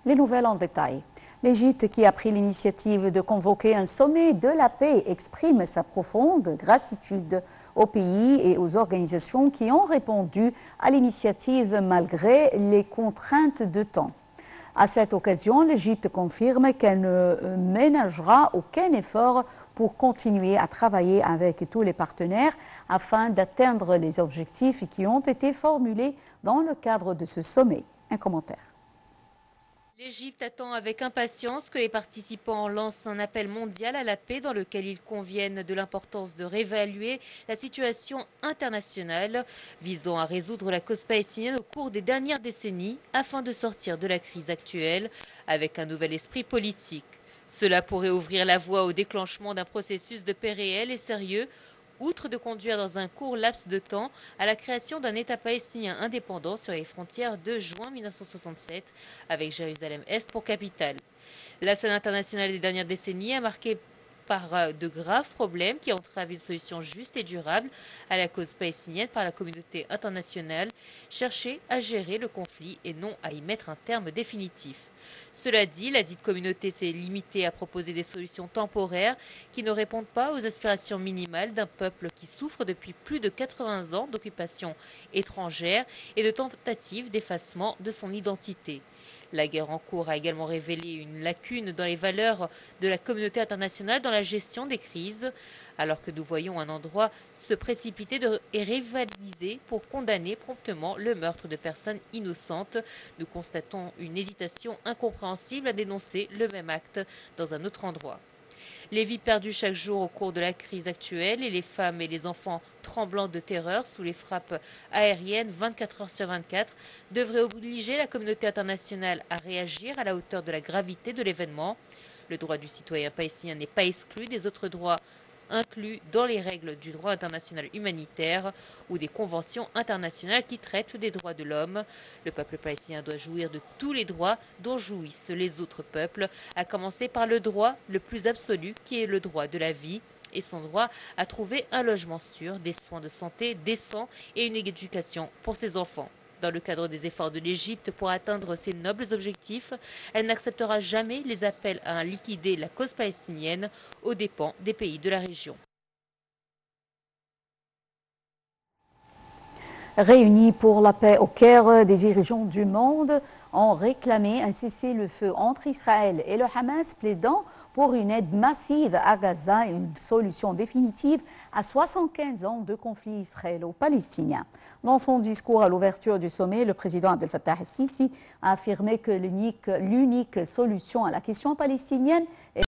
Les nouvelles en détail. L'Égypte, qui a pris l'initiative de convoquer un sommet de la paix, exprime sa profonde gratitude aux pays et aux organisations qui ont répondu à l'initiative malgré les contraintes de temps. À cette occasion, l'Égypte confirme qu'elle ne ménagera aucun effort pour continuer à travailler avec tous les partenaires afin d'atteindre les objectifs qui ont été formulés dans le cadre de ce sommet. Un commentaire. L'Égypte attend avec impatience que les participants lancent un appel mondial à la paix dans lequel ils conviennent de l'importance de réévaluer la situation internationale visant à résoudre la cause palestinienne au cours des dernières décennies afin de sortir de la crise actuelle avec un nouvel esprit politique. Cela pourrait ouvrir la voie au déclenchement d'un processus de paix réel et sérieux, outre de conduire dans un court laps de temps à la création d'un État palestinien indépendant sur les frontières de juin 1967, avec Jérusalem-Est pour capitale. La scène internationale des dernières décennies a marqué par de graves problèmes qui entravent une solution juste et durable à la cause palestinienne par la communauté internationale, chercher à gérer le conflit et non à y mettre un terme définitif. Cela dit, la dite communauté s'est limitée à proposer des solutions temporaires qui ne répondent pas aux aspirations minimales d'un peuple qui souffre depuis plus de 80 ans d'occupation étrangère et de tentatives d'effacement de son identité. La guerre en cours a également révélé une lacune dans les valeurs de la communauté internationale dans la gestion des crises, alors que nous voyons un endroit se précipiter et rivaliser pour condamner promptement le meurtre de personnes innocentes. Nous constatons une hésitation incompréhensible à dénoncer le même acte dans un autre endroit. Les vies perdues chaque jour au cours de la crise actuelle et les femmes et les enfants tremblants de terreur sous les frappes aériennes 24 heures sur 24 devraient obliger la communauté internationale à réagir à la hauteur de la gravité de l'événement. Le droit du citoyen palestinien n'est pas exclu des autres droits inclus dans les règles du droit international humanitaire ou des conventions internationales qui traitent des droits de l'homme. Le peuple palestinien doit jouir de tous les droits dont jouissent les autres peuples, à commencer par le droit le plus absolu qui est le droit de la vie et son droit à trouver un logement sûr, des soins de santé décents et une éducation pour ses enfants. Dans le cadre des efforts de l'Égypte pour atteindre ces nobles objectifs, elle n'acceptera jamais les appels à liquider la cause palestinienne aux dépens des pays de la région. Réunis pour la paix au Caire, des dirigeants du monde ont réclamé un cessez-le-feu entre Israël et le Hamas, plaidant pour une aide massive à Gaza et une solution définitive à 75 ans de conflit israélo-palestinien. Dans son discours à l'ouverture du sommet, le président Abdel Fattah el-Sisi a affirmé que l'unique solution à la question palestinienne est